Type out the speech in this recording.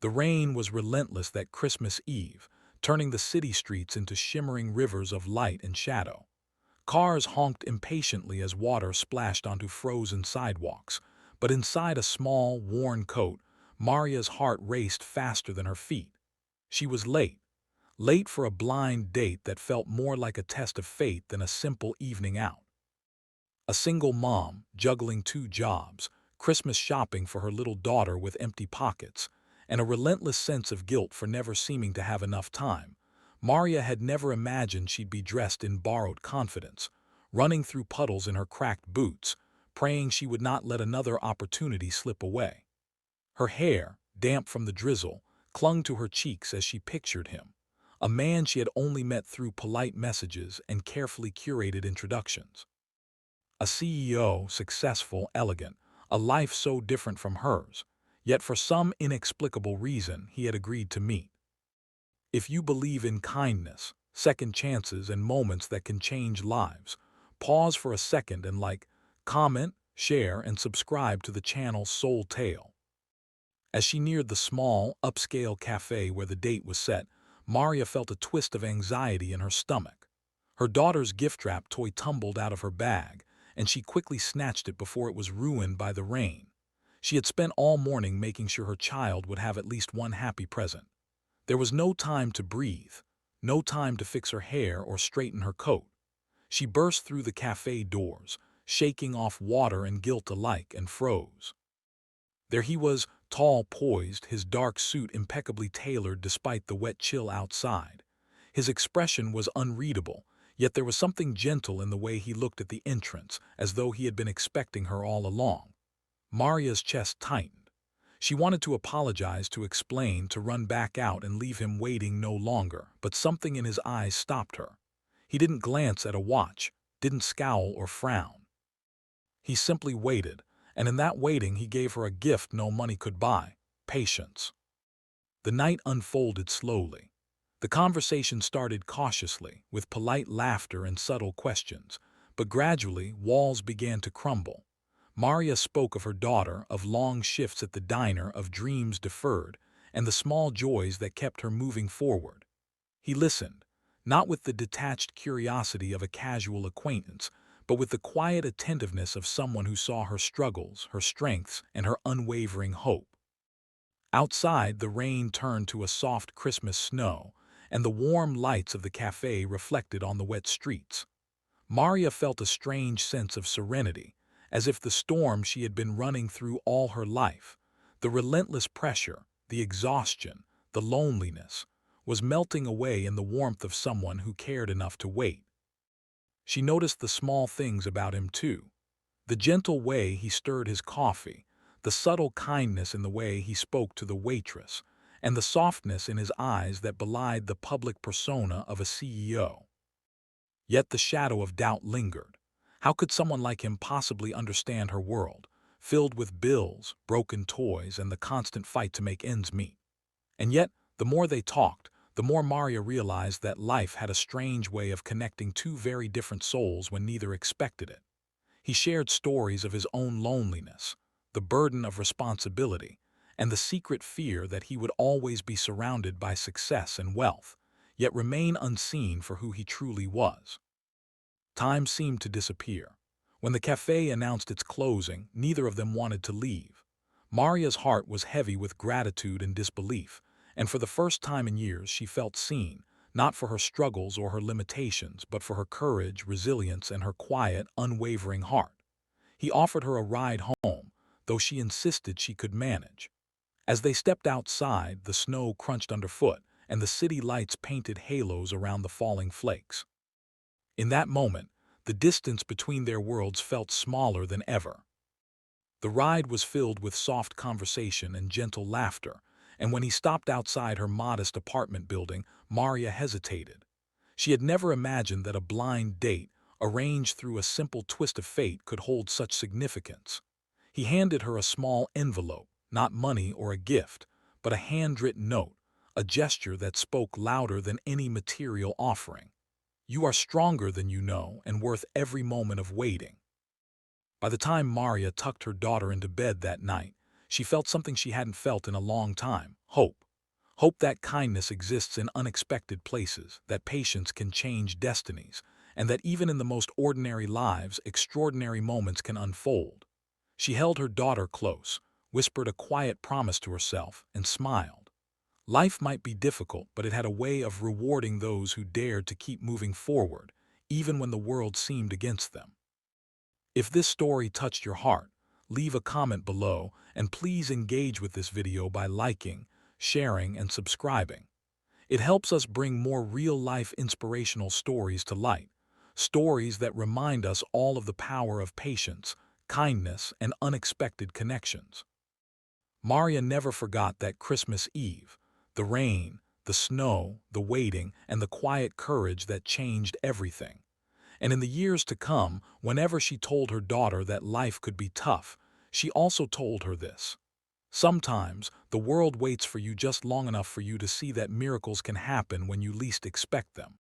The rain was relentless that Christmas Eve, turning the city streets into shimmering rivers of light and shadow. Cars honked impatiently as water splashed onto frozen sidewalks, but inside a small, worn coat, Maria's heart raced faster than her feet. She was late, late for a blind date that felt more like a test of fate than a simple evening out. A single mom, juggling two jobs, Christmas shopping for her little daughter with empty pockets, and a relentless sense of guilt for never seeming to have enough time. Maria had never imagined she'd be dressed in borrowed confidence, running through puddles in her cracked boots, praying she would not let another opportunity slip away. Her hair, damp from the drizzle, clung to her cheeks as she pictured him, a man she had only met through polite messages and carefully curated introductions. A CEO, successful, elegant, a life so different from hers, yet for some inexplicable reason he had agreed to meet. If you believe in kindness, second chances, and moments that can change lives, pause for a second and comment, share, and subscribe to the channel's Soul Tale. As she neared the small, upscale cafe where the date was set, Maria felt a twist of anxiety in her stomach. Her daughter's gift-wrap toy tumbled out of her bag, and she quickly snatched it before it was ruined by the rain. She had spent all morning making sure her child would have at least one happy present. There was no time to breathe, no time to fix her hair or straighten her coat. She burst through the cafe doors, shaking off water and guilt alike, and froze. There he was, tall, poised, his dark suit impeccably tailored despite the wet chill outside. His expression was unreadable, yet there was something gentle in the way he looked at the entrance, as though he had been expecting her all along. Maria's chest tightened. She wanted to apologize, to explain, to run back out and leave him waiting no longer, but something in his eyes stopped her. He didn't glance at a watch, didn't scowl or frown. He simply waited, and in that waiting he gave her a gift no money could buy: patience. The night unfolded slowly. The conversation started cautiously, with polite laughter and subtle questions, but gradually walls began to crumble. Maria spoke of her daughter, of long shifts at the diner, of dreams deferred, and the small joys that kept her moving forward. He listened, not with the detached curiosity of a casual acquaintance, but with the quiet attentiveness of someone who saw her struggles, her strengths, and her unwavering hope. Outside, the rain turned to a soft Christmas snow, and the warm lights of the cafe reflected on the wet streets. Maria felt a strange sense of serenity, as if the storm she had been running through all her life, the relentless pressure, the exhaustion, the loneliness, was melting away in the warmth of someone who cared enough to wait. She noticed the small things about him too. The gentle way he stirred his coffee, the subtle kindness in the way he spoke to the waitress, and the softness in his eyes that belied the public persona of a CEO. Yet the shadow of doubt lingered. How could someone like him possibly understand her world, filled with bills, broken toys, and the constant fight to make ends meet? And yet, the more they talked, the more Maria realized that life had a strange way of connecting two very different souls when neither expected it. He shared stories of his own loneliness, the burden of responsibility, and the secret fear that he would always be surrounded by success and wealth, yet remain unseen for who he truly was. Time seemed to disappear. When the cafe announced its closing, neither of them wanted to leave. Maria's heart was heavy with gratitude and disbelief, and for the first time in years she felt seen, not for her struggles or her limitations, but for her courage, resilience, and her quiet, unwavering heart. He offered her a ride home, though she insisted she could manage. As they stepped outside, the snow crunched underfoot, and the city lights painted halos around the falling flakes. In that moment, the distance between their worlds felt smaller than ever. The ride was filled with soft conversation and gentle laughter, and when he stopped outside her modest apartment building, Maria hesitated. She had never imagined that a blind date, arranged through a simple twist of fate, could hold such significance. He handed her a small envelope, not money or a gift, but a handwritten note, a gesture that spoke louder than any material offering. "You are stronger than you know and worth every moment of waiting." By the time Maria tucked her daughter into bed that night, she felt something she hadn't felt in a long time: Hope. Hope that kindness exists in unexpected places, that patience can change destinies, and that even in the most ordinary lives, extraordinary moments can unfold. She held her daughter close, whispered a quiet promise to herself, and smiled. Life might be difficult, but it had a way of rewarding those who dared to keep moving forward, even when the world seemed against them. If this story touched your heart, leave a comment below and please engage with this video by liking, sharing, and subscribing. It helps us bring more real-life inspirational stories to light, stories that remind us all of the power of patience, kindness, and unexpected connections. Maria never forgot that Christmas Eve, the rain, the snow, the waiting, and the quiet courage that changed everything. And in the years to come, whenever she told her daughter that life could be tough, she also told her this: sometimes the world waits for you just long enough for you to see that miracles can happen when you least expect them.